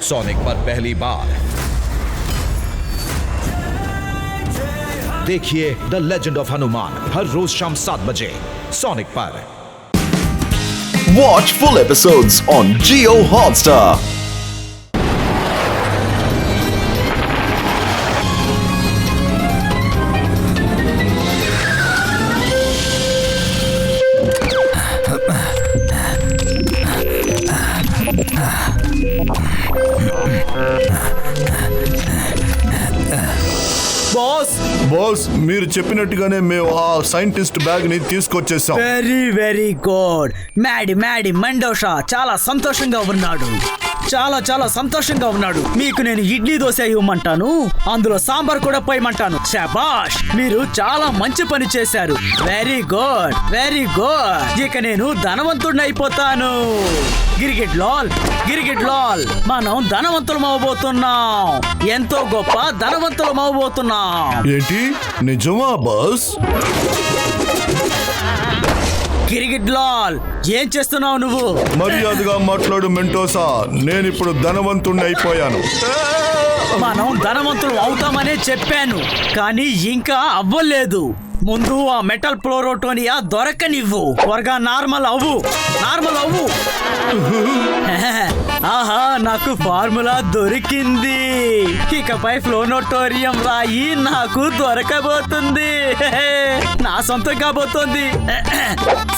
Sonic पर पहली बार देखिए द लेजेंड ऑफ हनुमान हर रोज शाम 7 बजे सोनिक पर। Watch full episodes on Jio Hotstar. Boss మీరు చెప్పినట్టుగానే మేము ఆ సైంటిస్ట్ బ్యాగ్ ని తీసుకొచ్చేసాం. Very good. మ్యాడి మండోషా చాలా సంతోషంగా ఉన్నాడు. చాలా సంతోషంగా ఉన్నాడు. మీకు నేను ఇడ్లీ దోశ ఇవ్వమంటాను, అందులో సాంబార్ కూడా పోయమంటాను. శబాష్, మీరు చాలా మంచి పని చేశారు. Very good. ఇక నేను ధనవంతుడిని అయిపోతాను. గిరిగిట్ లాల్ మనం ధనవంతులం అవబోతున్నాం. ఎంతో గొప్ప ధనవంతులం అవబోతున్నాం. ఏంటి నిజమా బాస్? గిరిగిట్ లాల్, ఏం చేస్తున్నావు నువ్వు? మర్యాదగా మాట్లాడు మెంటోసా. నేను ఇప్పుడు ధనవంతుణ్ణి అయిపోయాను. మనం ధనవంతులు అవుతామనే చెప్పాను, కానీ ఇంకా అవ్వలేదు. ముందు ఆ మెటల్ ప్లోరోటోనియా దొరకనివ్వు. త్వరగా నార్మల్ అవ్వు. ఆహా, నాకు ఫార్ములా దొరికింది. ఇకపై ఫ్లోనోటోరియం రాయి నాకు దొరకబోతుంది. నా సొంతం కాబోతుంది.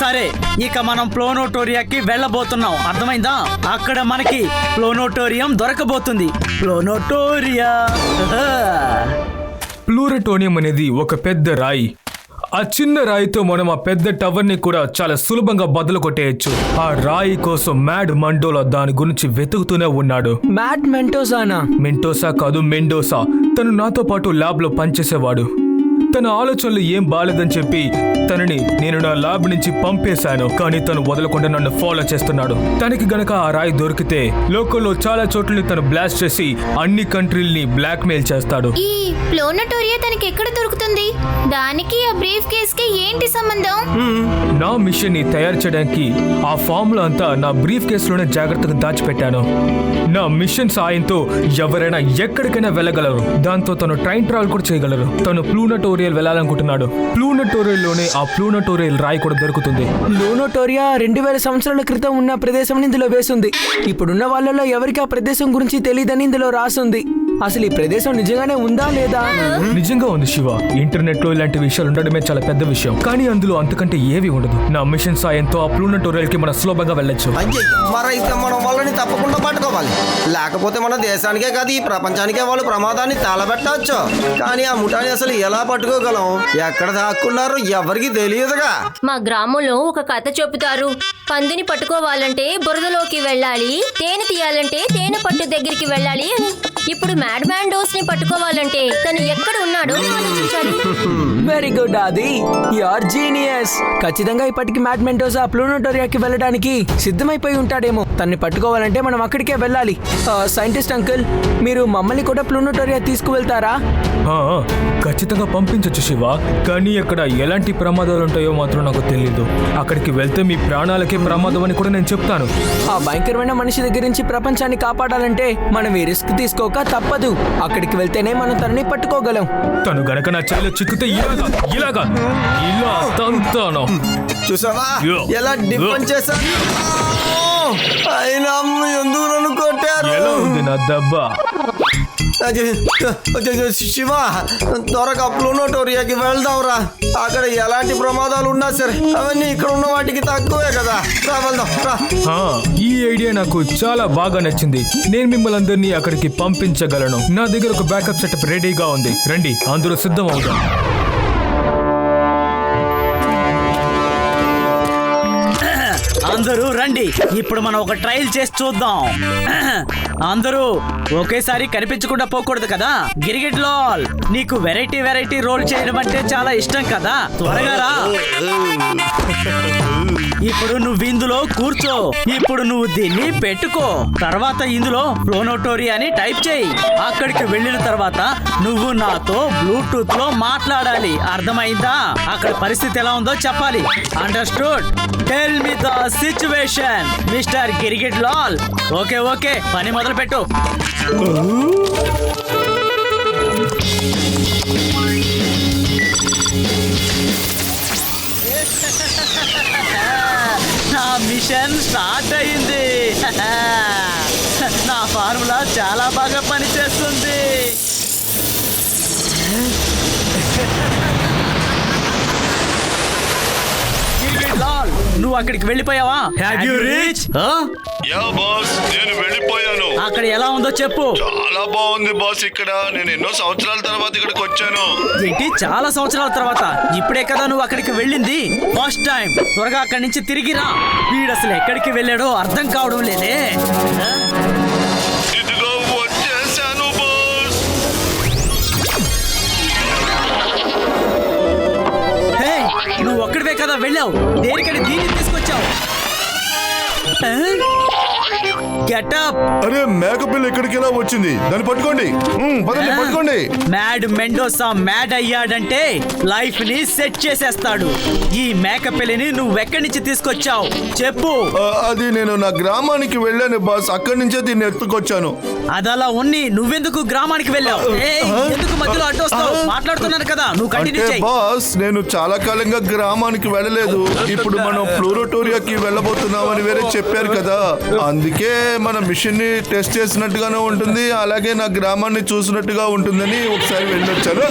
సరే, ఇక మనం ప్లోనోటోరియాకి వెళ్ళబోతున్నాం. అర్థమైందా? అక్కడ మనకి ప్లోనోటోరియం దొరకబోతుంది. ప్లూరటోనియం అనేది ఒక పెద్ద రాయి. ఆ చిన్న రాయితో మనం ఆ పెద్ద టవర్ ని కూడా చాలా సులభంగా బద్దలు కొట్టేయచ్చు. ఆ రాయి కోసం మ్యాడ్ మండోలా దాని గురించి వెతుకుతూనే ఉన్నాడు. మ్యాడ్ మెంటోసానా? మెంటోసా కాదు, మెండోసా. తను నాతో పాటు ల్యాబ్ లో పనిచేసేవాడు. తన ఆలోచనలు ఏం బాలేదని చెప్పి తనని నేను నా ల్యాబ్ నుంచి పంపేశాను. కానీ తను వదలకుండా నన్ను ఫాలో చేస్తున్నాడు. తనకి గనక ఆ రాయి దొరికితే లోకల్లో చాలా చోట్లని తను బ్లాస్ట్ చేసి అన్ని కంట్రీల్ని బ్లాక్ మెయిల్ చేస్తాడు. ఈ ప్లోనటోరియా తనకి ఎక్కడ దొరుకుతుంది? దానికి ఆ బ్రీఫ్ కేస్ కి ఏంటి సంబంధం? నా మిషన్ ని తయారు చేయడానికి ఆ ఫార్ములా అంతా నా బ్రీఫ్ కేస్ లోనే జాగ్రత్తగా దాచిపెట్టాను. నా మిషన్ సాయంతో ఎవరైనా ఎక్కడికైనా వెళ్ళగలరు. దాంతో తను ట్రైన్ ట్రావెల్ కూడా చేయగలరు. తను ప్లూనటోరియల్ వెళ్ళాలనుకుంటున్నాడు. ప్లూనటోరియల్ లోనే ఆ ప్లూనటోరియల్ రాయి కూడా దొరుకుతుంది. ప్లూనటోరియా 2000 సంవత్సరాల క్రితం ఉన్న ప్రదేశం ఇందులో వేసింది. ఇప్పుడున్న వాళ్ళలో ఎవరికి ఆ ప్రదేశం గురించి తెలియదని ఇందులో రాసుంది. అసలు ఈ ప్రదేశం నిజంగానే ఉందా లేదా? నిజంగా ఉంది శివ. ఇంటర్నెట్ లో ఇలాంటి విషయాలు ఉండడమే చాలా పెద్ద విషయం. కానీ అందులో అంతకంటే ఏవి ఉండదు. నా మిషన్ సాయంతో ఆ ప్లూనటోరియల్ కి మనం సులభంగా వెళ్ళొచ్చు. మరైతే మనం వాళ్ళని తప్పకుండా పట్టుకోవాలి. లేకపోతే మన దేశానికే కాదు, ఈ ప్రపంచానికే వాళ్ళు ప్రమాదాన్ని తలబెట్టవచ్చు. కానీ ఆ ముఠాని అసలు ఎలా పట్టుకోగలం? ఎక్కడ దాక్కున్నారో ఎవరికి తెలియదుగా. మా గ్రామంలో ఒక కథ చెబుతారు. పందిని పట్టుకోవాలంటే బురదలోకి వెళ్ళాలి, తేనె తీయాలంటే తేనె పట్టు దగ్గరికి వెళ్ళాలి అని. ఇప్పుడు మ్యాడ్ మ్యాండోస్ ని పట్టుకోవాలంటే తను ఎక్కడ ఉన్నాడో ఆలోచించాలి. వెరీ గుడ్ ఆది, యూఆర్ జీనియస్. ఖచ్చితంగా ఇప్పటికి మ్యాడ్ మెంటోసా ప్లూనటోరియాకి వెళ్ళడానికి సిద్ధమైపోయి ఉంటాడేమో. తన్ని పట్టుకోవాలంటే మనం అక్కడికే వెళ్ళాలి. సైంటిస్ట్ అంకుల్, మీరు మమ్మల్ని కూడా ప్లూనటోరియా తీసుకువెళ్తారా? ఖచ్చితంగా పంపించచ్చు శివ. కానీ అక్కడ ఎలాంటి ప్రమాదాలు ఉంటాయో మాత్రం నాకు తెలీదు. అక్కడికి వెళ్తే మీ ప్రాణాలకే ప్రమాదం అని కూడా నేను చెప్తాను. ఆ భయంకరమైన మనిషి దగ్గర నుంచి ప్రపంచాన్ని కాపాడాలంటే మనం ఈ రిస్క్ తీసుకోక తప్పదు. అక్కడికి వెళ్తేనే మనం తనని పట్టుకోగలం. తను గనక నా చెల్లె చిక్కితే ఇలాగా ఇలా తంతాను. చూసావా ఎలా డిఫెండ్ చేశాను? అయినా ఎందుకు నన్ను కొట్టారు? ఎలా ఉంది నా దెబ్బ? శివ, త్వరగా ప్లూనటోరియాకి వెళ్దాంరా. అక్కడ ఎలాంటి ప్రమాదాలు ఉన్నా సరే అవన్నీ ఇక్కడ ఉన్న వాటికి తక్కువే కదా. వెళ్దాం రా. ఈ ఐడియా నాకు చాలా బాగా నచ్చింది. నేను మిమ్మల్ని అందరినీ అక్కడికి పంపించగలను. నా దగ్గర ఒక బ్యాకప్ సెటప్ రెడీగా ఉంది. రండి, అందరూ సిద్ధం అవుదాం. అందరూ రండి, ఇప్పుడు మనం ఒక ట్రయల్ చేసి చూద్దాం. అందరూ ఒకేసారి కనిపించకుండా పోకూడదు కదా. గిరిగిట్ లాల్, నీకు వెరైటీ రోల్ చేయడం అంటే చాలా ఇష్టం కదా. త్వరగా రా. ఇప్పుడు నువ్వు ఇందులో కూర్చో. ఇప్పుడు నువ్వు దీన్ని పెట్టుకో. తర్వాత ఇందులో ప్లూనటోరియా అని టైప్ చేయి. అక్కడికి వెళ్ళిన తర్వాత నువ్వు నాతో బ్లూటూత్ లో మాట్లాడాలి. అర్థమైందా? అక్కడ పరిస్థితి ఎలా ఉందో చెప్పాలి. Understood? Tell me the situation mister cricket Lal. Okay okay, పని మొదలు పెట్టు. నా మిషన్ స్టార్ట్ అయింది. నా ఫార్ములా చాలా బాగా పనిచేస్తుంది. లాల్, నువ్వు అక్కడికి వెళ్ళిపోయావా? యా బాస్, నేను వెళ్ళిపోయాను. అక్కడ ఎలా ఉందో చెప్పు. చాలా బాగుంది బాస్. ఇక్కడ నేను ఎన్నో సంవత్సరాల తర్వాత ఇక్కడికి వచ్చాను. ఏంటి, చాలా సంవత్సరాల తర్వాత? ఇప్పుడే కదా నువ్వు అక్కడికి వెళ్ళింది, ఫస్ట్ టైం. త్వరగా అక్కడి నుంచి తిరిగిరా. వీడు అసలు ఎక్కడికి వెళ్ళాడో అర్థం కావడం లేదే. ఇదిగో వచ్చేసాను బాస్. హే, నువ్వు ఒక్కడివే కదా వెళ్ళావు, దేనికని దీన్ని తీసుకొచ్చావు? గెటప్. అరే, మేకపిల్ల ఇక్కడికి ఎలా వచ్చింది? దాన్ని పట్టుకోండి. పదండి, పట్టుకోండి. మ్యాడ్ మెండోసా మ్యాడ్ అయ్యాడంటే లైఫ్ ని సెట్ చేసేస్తాడు. ఈ మేకపిల్లిని నువ్వెక్కడి నుంచి తీసుకొచ్చావు చెప్పు. అది నేను నా గ్రామానికి వెళ్ళాను బాస్. అక్కడి నుంచే దీన్ని ఎత్తుకొచ్చాను. అదలా ఉన్ని నువ్వెందుకు గ్రామానికి వెళ్ళావు? ఎందుకు మధ్యలో అడ్డొస్తావు? మాట్లాడుతున్నాను కదా, నువ్వు కంటిన్యూ చేయి. బాస్, నేను చాలా కాలంగా గ్రామానికి వెళ్ళలేదు. ఇప్పుడు మనం ప్లూరోటోరియాకి వెళ్ళబోతున్నామని వేరే చెప్పారు కదా, అందుకే మన మిషన్ ని టెస్ట్ చేసినట్టుగానే ఉంటుంది, అలాగే నా గ్రామాన్ని చూసినట్టుగా ఉంటుందని ఒకసారి వెళ్ళొచ్చాను.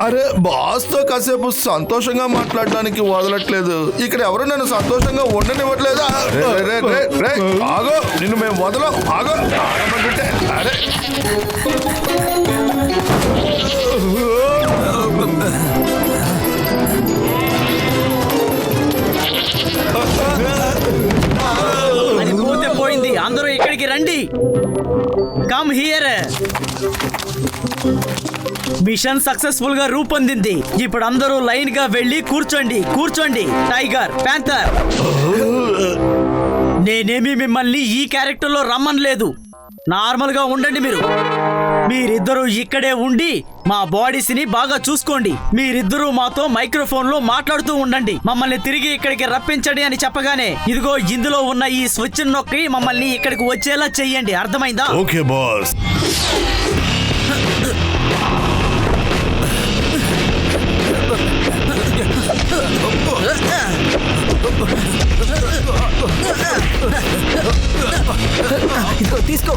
అరే, బాస్ తో కాసేపు సంతోషంగా మాట్లాడడానికి వదలట్లేదు. ఇక్కడ ఎవరు నన్ను సంతోషంగా ఉండనివ్వట్లేదా? ఆగో, నిన్ను మేము వదలం. ఆగో, ఆగమంటుంటే. అరే, అది పోతే పోయింది, అందరూ ఇక్కడికి రండి. Come here. మిషన్ సక్సెస్ఫుల్ గా రూపొందింది. ఇప్పుడు అందరూ లైన్ గా వెళ్ళి కూర్చోండి. కూర్చోండి టైగర్, ప్యాంథర్. నేనేమి మిమ్మల్ని ఈ క్యారెక్టర్ లో రమ్మనలేదు. నార్మల్ గా ఉండండి. మీరిద్దరూ ఇక్కడే ఉండి మా బాడీస్ ని బాగా చూసుకోండి. మీరిద్దరూ మాతో మైక్రోఫోన్ లో మాట్లాడుతూ ఉండండి. మమ్మల్ని తిరిగి ఇక్కడికి రప్పించండి అని చెప్పగానే ఇదిగో ఇందులో ఉన్న ఈ స్విచ్ నొక్కి మమ్మల్ని ఇక్కడికి వచ్చేలా చెయ్యండి. అర్థమైందా? Okay boss. తీసుకో.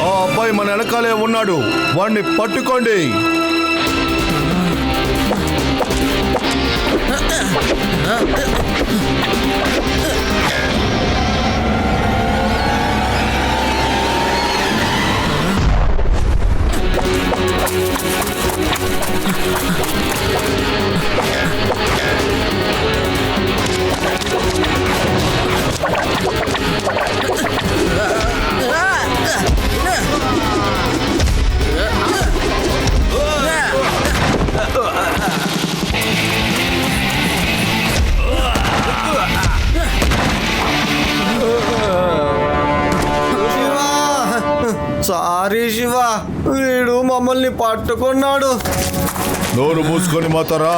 ఆ అబ్బాయి మన వెనకాలే ఉన్నాడు, వాడిని పట్టుకోండి. సారీ శివ, వీడు మమ్మల్ని పట్టుకున్నాడు. నోరు మూసుకొని మాతారా.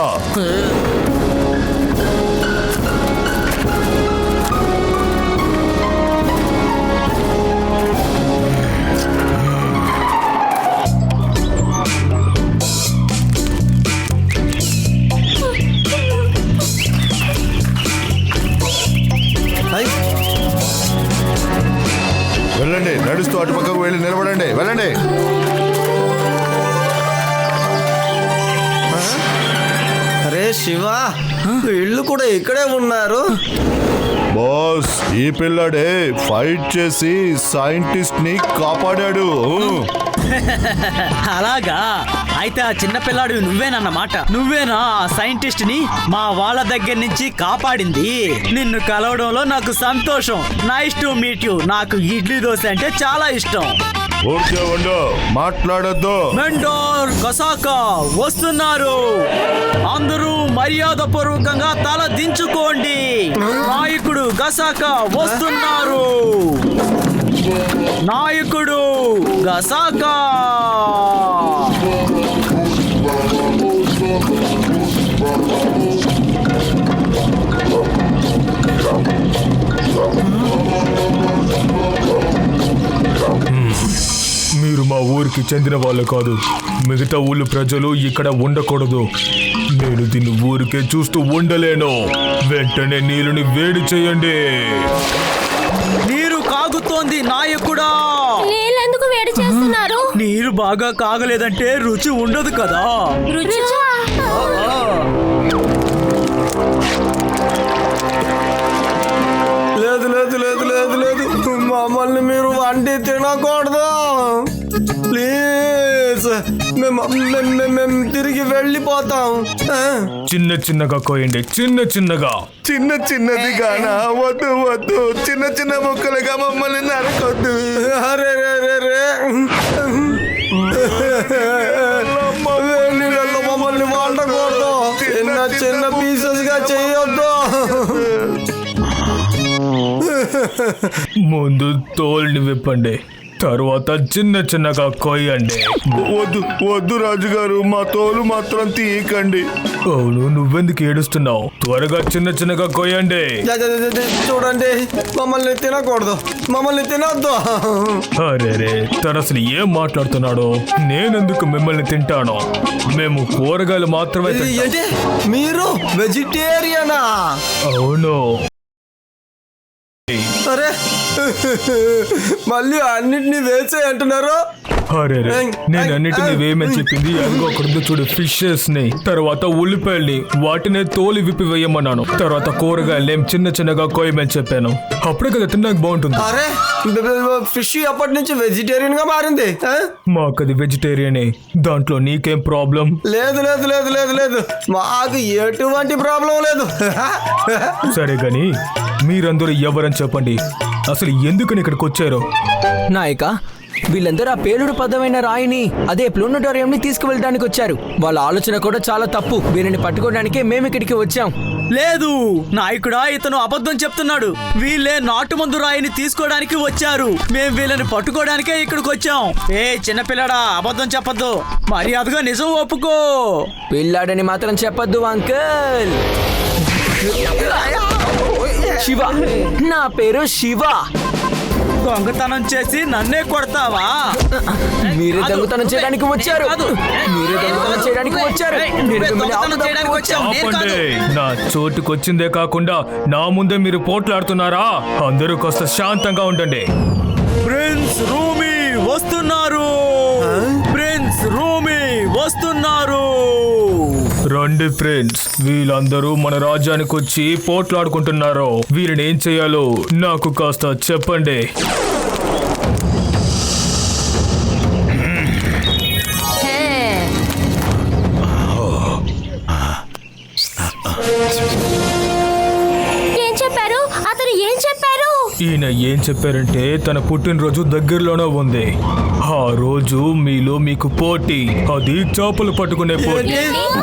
వెళ్ళండి, నడుస్తూ అటు పక్కకు వెళ్ళి నిలబడండి. వెళ్ళండి. అరే శివ, వీళ్ళు కూడా ఇక్కడే ఉన్నారు. బాస్, ఈ పిల్లాడే ఫైట్ చేసి సైంటిస్ట్ ని కాపాడాడు. అలాగా? అయితే ఆ చిన్న పిల్లాడు నువ్వేనన్నమాట. నువ్వేనా ఆ సైంటిస్ట్ ని మా వాళ్ళ దగ్గర నుంచి కాపాడింది? నిన్ను కలవడంలో నాకు సంతోషం. Nice to meet you. నాకు ఇడ్లీ దోశ అంటే చాలా ఇష్టం. ఓకే ఉండు, మాట్లాడొద్దు. మెండోర్ కసాకా వస్తున్నారు. అందరూ మర్యాద పూర్వకంగా తల దించుకోండి. నాయకుడు గసాకా వస్తున్నారు. నాయకుడు గసాకా. మీరు మా ఊరికి చెందిన వాళ్ళు కాదు. మిగతా ఊళ్ళో ప్రజలు ఇక్కడ ఉండకూడదు. నేను దీన్ని ఊరికే చూస్తూ ఉండలేను. వెంటనే నీళ్ళని వేడి చేయండి. నీరు కాగుతోంది నాయకుడా. నీళ్ళెందుకు వేడి చేస్తున్నారు? నీరు బాగా కాగలేదంటే రుచి ఉండదు కదా. రుచి లేదు లేదు లేదు లేదు లేదు, మమ్మల్ని మీరు వండి తినకూడదు. ప్లీజ్, మేము తిరిగి వెళ్ళిపోతాం. చిన్న చిన్నగా కోయండి, చిన్న చిన్నగా. చిన్న చిన్నది గానా? వద్దు వద్దు, చిన్న చిన్న ముక్కలుగా మమ్మల్ని నరకొద్దు. అరే రే రే రే, నీళ్ళల్లో మమ్మల్ని వండకూడదు. చిన్న చిన్న పీసెస్ గా చేయొద్దు. ముందు తోలుని విప్పండి, తర్వాత చిన్న చిన్నగా కోయండి. వద్దు వద్దు రాజుగారు, మా తోలు మాత్రం తీయకండి. అవును, నువ్వెందుకు ఏడుస్తున్నావు? త్వరగా చిన్న చిన్నగా కోయండి. చూడండి, మమ్మల్ని తినకూడదు, మమ్మల్ని తినొద్దు. అరే తను అసలు ఏం మాట్లాడుతున్నాడో? నేనెందుకు మిమ్మల్ని తింటాను? మేము కూరగాయలు మాత్రమే తింటాం. ఏంటి, మీరు వెజిటేరియనా? అవును. అరే, మళ్ళీ అన్నిటినీ వేసే అంటున్నారు. అరే నేను అన్నిటిని వేయమని చెప్పింది అదిగో అక్కడ చూడు, ఫిషెస్ ని, తర్వాత ఉల్లిపాయల్ని, వాటినే తోలు విప్పి వేయమన్నాను. తర్వాత కూరగాయలు చిన్న చిన్నగా కోయమని చెప్పాను. అప్పుడే కదా తినడానికి బాగుంటుంది. అరే, ఫిష్ ఎప్పటి నుంచి వెజిటేరియన్ గా మారింది? మాకది వెజిటేరియనే, దాంట్లో నీకేం ప్రాబ్లం? లేదు లేదు లేదు లేదు లేదు, మాకు ఎటువంటి ప్రాబ్లం లేదు. సరే గాని మీరందరూ ఎవరని చెప్పండి, అసలు ఎందుకని ఇక్కడికి వచ్చారు? నాయక, వీళ్ళందరూ ఆ పేలుడు పదమైన రాయిని, అదే ప్లూనటోరియం ని తీసుకువెళ్ళడానికి వచ్చారు. వాళ్ళ ఆలోచన కూడా చాలా తప్పు. వీరిని పట్టుకోవడానికే మేము ఇక్కడికి వచ్చాం. లేదు నాయకుడా, ఇతను అబద్ధం చెప్తున్నాడు. వీళ్ళే నాటుమందు రాయిని తీసుకోవడానికి వచ్చారు. మేము వీళ్ళని పట్టుకోవడానికే ఇక్కడికి వచ్చాం. ఏ చిన్నపిల్లడా, అబద్ధం చెప్పొద్దు, మర్యాదగా నిజం ఒప్పుకో. పిల్లాడని మాత్రం చెప్పొద్దు అంకుల్. శివ, నా పేరు శివ. దొంగతనం చేసి నన్నే కొడతావా? మీరే దొంగతనం చేయడానికి వచ్చారు. మీరే దొంగతనం చేయడానికి వచ్చారు. ఆపండి. నా చోటుకొచ్చిందే కాకుండా నా ముందే మీరు పోట్లాడుతున్నారా? అందరూ కాస్త శాంతంగా ఉండండి. ప్రిన్స్ రూమీ వస్తున్నారు. ప్రిన్స్ రూమీ వస్తున్నారు. రండి ఫ్రెండ్స్, వీళ్ళందరూ మన రాజ్యానికి వచ్చి పోట్లాడుకుంటున్నారు. వీరిని ఏం చేయాలో నాకు కాస్త చెప్పండి. ఏం చెప్పారు? అతను ఏం చెప్పారు? ఈయన ఏం చెప్పారంటే తన పుట్టినరోజు దగ్గరలోనే ఉంది. ఆ రోజు మీలో మీకు పోటీ, అది చేపలు పట్టుకునే పోటీ.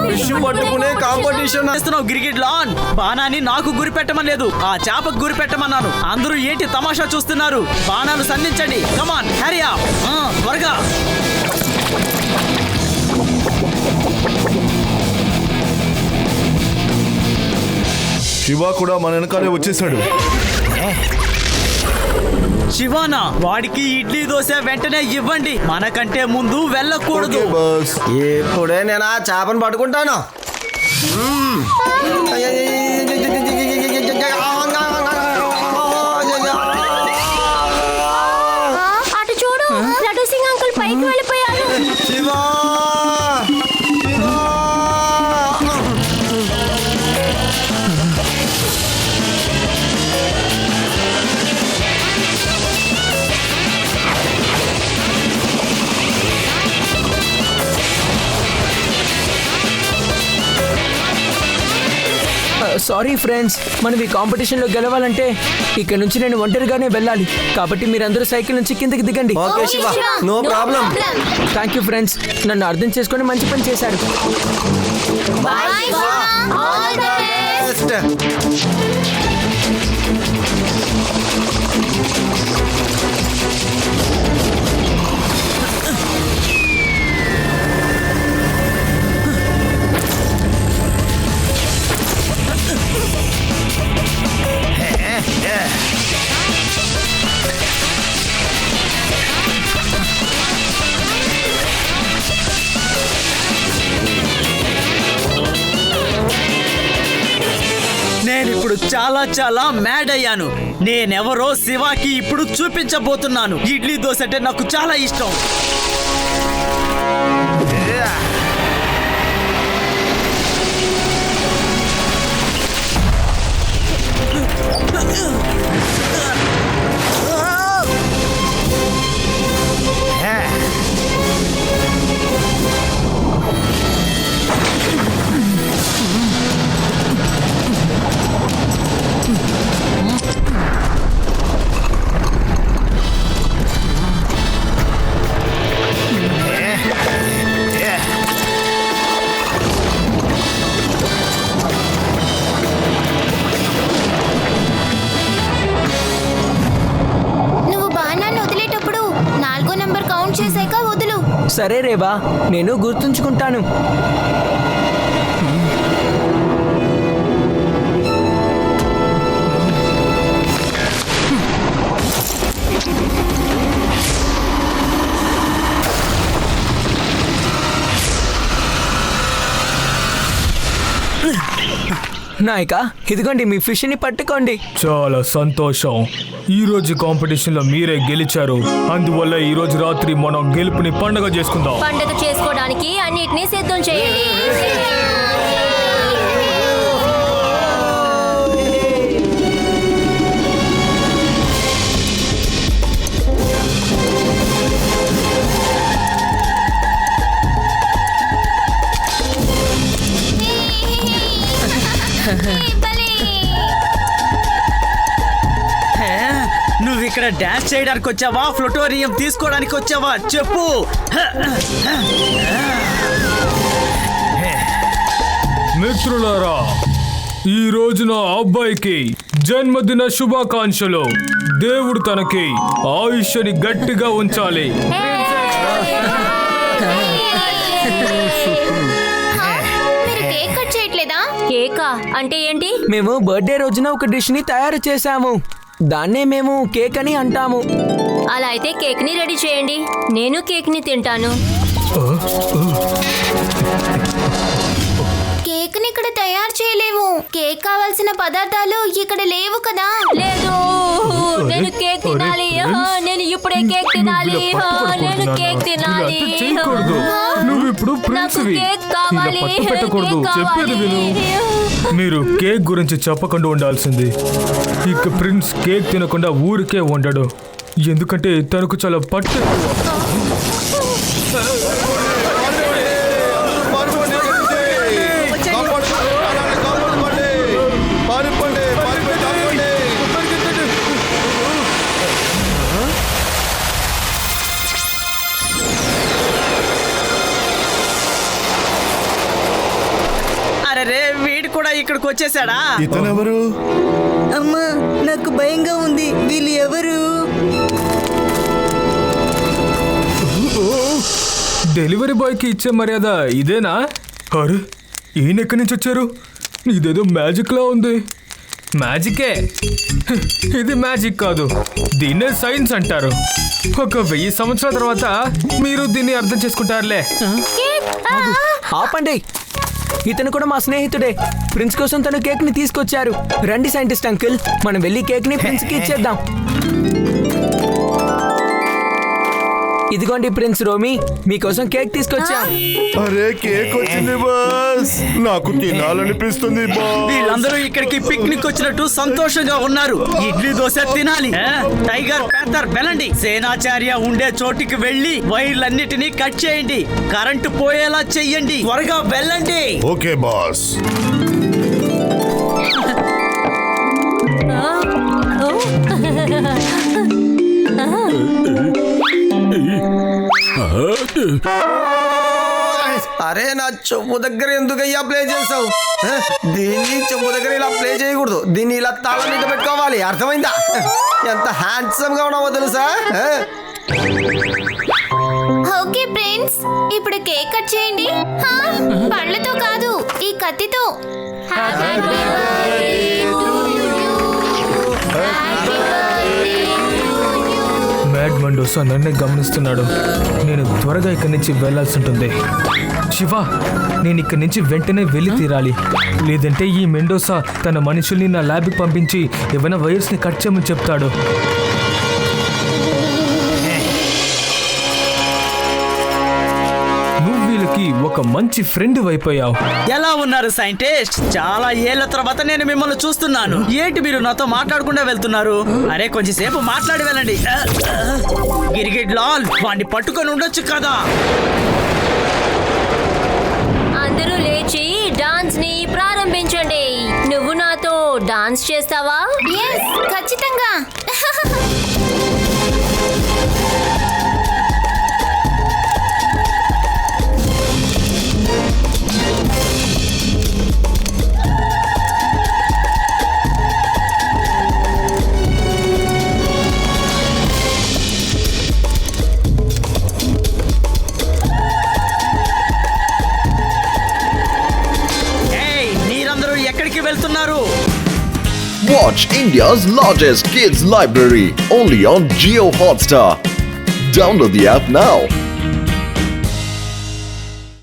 ఫిష్ పట్టుకునే కాంపిటీషన్. చేస్తున్నావు గిరిగిట్ లాన్. బాణాన్ని నాకు గురి పెట్టమనలేదు, ఆ చేపకు గురి పెట్టమన్నాను. అందరూ ఏంటి తమాషా చూస్తున్నారు? బాణాలు సంధించండి. కమాన్ హరి అప్, త్వరగా. శివ కూడా మన వెనకాలే వచ్చేసాడు. శివానా, వాడికి ఇడ్లీ దోశ వెంటనే ఇవ్వండి. మనకంటే ముందు వెళ్ళకూడదు. ఇప్పుడే నేను ఆ చేపను పట్టుకుంటాను. అటు చూడు, లడ్డు సింగ్ అంకుల్ పైకి వెళ్ళిపోయారు. శివా, సారీ ఫ్రెండ్స్, మనం ఈ కాంపిటీషన్లో గెలవాలంటే ఇక్కడ నుంచి నేను ఒంటరిగానే వెళ్ళాలి. కాబట్టి మీరందరూ సైకిల్ నుంచి కిందకి దిగండి. Okay Shiva, no problem. Thank you friends, నన్ను అర్థం చేసుకొని మంచి పని చేశారు. Bye all the best. నేను ఇప్పుడు చాలా చాలా మ్యాడ్ అయ్యాను. నేనెవరో శివాకి ఇప్పుడు చూపించబోతున్నాను. ఇడ్లీ దోశ అంటే నాకు చాలా ఇష్టం. సరే రేవా, నేను గుర్తుంచుకుంటాను. నాయక, ఇదిగోండి మీ ఫిష్ ని పట్టుకోండి. చాలా సంతోషం. ఈ రోజు కాంపిటీషన్ లో మీరే గెలిచారు. అందువల్ల ఈ రోజు రాత్రి మనం గెలుపుని పండగ చేసుకుందాం. పండగ చేసుకోవడానికి అన్నిటినీ సిద్ధం చేయండి. నువ్వు ఇక్కడ డాన్స్ చేయడానికి వచ్చావా, ఫ్లోటోరియం తీసుకోవడానికి వచ్చావా చెప్పు. మిత్రులారా, ఈ రోజు నా అబ్బాయికి జన్మదిన శుభాకాంక్షలు. దేవుడు తనకి ఆయుష్ని గట్టిగా ఉంచాలి. కేకా అంటే ఏంటి? మేము బర్త్డే రోజున ఒక డిష్ ని తయారు చేశాము. దాన్నే మేము కేక్ అని అంటాము. అలా అయితే కేక్ ని రెడీ చేయండి. నేను కేక్ ని తింటాను. కేక్ ని ఇక్కడ తయారు చేయలేము. కేక్ కావాల్సిన పదార్థాలు ఇక్కడ లేవు కదా. లేదు, నేను కేక్ తినాలి. నేను ఇప్పుడే కేక్ తినాలి. నేను కేక్ తినాలి. నువ్వు ఇప్పుడు ప్రిన్స్వి. కేక్ కావాలి. పెట్టకూడదు, చెప్పేది విను. మీరు కేక్ గురించి చెప్పకుండా ఉండాల్సింది. ఇక ప్రిన్స్ కేక్ తినకుండా ఊరికే ఉండడు, ఎందుకంటే తనకు చాలా పట్టు. అరే, వీడు కూడా ఇక్కడికి వచ్చేసాడా? ఇతనెవరు? అమ్మా, నాకు భయంగా ఉంది. వీళ్ళు ఎవరు? డెలివరీ బాయ్ కి ఇచ్చే మర్యాద ఇదేనా? అరే, ఈయన ఎక్కడి నుంచి వచ్చారు? ఇదేదో మ్యాజిక్ లా ఉంది. మ్యాజికే? ఇది మ్యాజిక్ కాదు, దీన్నే సైన్స్ అంటారు. ఒక 1000 సంవత్సరాల తర్వాత మీరు దీన్ని అర్థం చేసుకుంటారులే. ఆపండి, ఇతను కూడా మా స్నేహితుడే. ప్రిన్స్ కోసం తను కేక్ ని తీసుకొచ్చారు. రండి సైంటిస్ట్ అంకుల్, మనం వెళ్ళి కేక్ ని ప్రిన్స్ కి ఇచ్చేద్దాం. ఇదిగోండి ప్రిన్స్ రోమీ, మీకోసం కేక్ తీసుకొచ్చా. అరే, కేక్ వచ్చింది బాస్. నాకు తినాలనిపిస్తుంది బాస్. వీళ్ళందరూ ఇక్కడికి పిక్నిక్ వచ్చినట్టు సంతోషంగా ఉన్నారు. ఇడ్లీ దోశ తినాలి. టైగర్, ప్యాంథర్ వెళ్ళండి. సేనాచార్య ఉండే చోటికి వెళ్ళి వైర్లన్నిటినీ కట్ చేయండి. కరెంటు పోయేలా చెయ్యండి. త్వరగా వెళ్ళండి. Okay boss. అరే నా చెవు దగ్గర ఎందుకయ్యా ప్లే చేసావు? దీన్ని చెవు దగ్గర ఇలా ప్లే చేయకూడదు, దీన్ని ఇలా తాళ మీద పెట్టుకోవాలి, అర్థమైందా? ఎంత హ్యాండ్సమ్ గా ఉన్నావో తెలుసా? ఓకే ఫ్రెండ్స్, ఇప్పుడు కేక్ కట్ చేయండి. హా, పళ్ళతో కాదు, ఈ కత్తితో. మ్యాడ్ మెండోసా నన్నే గమనిస్తున్నాడు. నేను త్వరగా ఇక్కడి నుంచి వెళ్లాల్సి ఉంటుంది. శివ, నేను ఇక్కడి నుంచి వెంటనే వెళ్ళి తీరాలి, లేదంటే ఈ మెండోసా తన మనుషుల్ని నా ల్యాబ్కి పంపించి ఏమైనా వైర్స్ని కట్ చేయమని చెప్తాడు. నువ్వు వీళ్ళకి ఒక మంచి ఫ్రెండ్ అయిపోయావు. ఎలా ఉన్నారు సైంటిస్ట్? చాలా ఏళ్ల తర్వాత నేను మిమ్మల్ని చూస్తున్నాను. ఏంటి మీరు నాతో మాట్లాడకుండా వెళ్తున్నారు? అరే కొంచెం సేపు మాట్లాడి వెళ్ళండి. గిరిగిడ్ లాల్, వాడిని పట్టుకొని ఉండొచ్చు కదా. అందరూ లేచి డాన్స్ ని ప్రారంభించండి. నువ్వు నాతో డాన్స్ చేస్తావా? yes, ఖచ్చితంగా. ఎక్కడికి వెళ్తున్నారు? Watch India's largest kids library only on Jio Hotstar. Download the app now.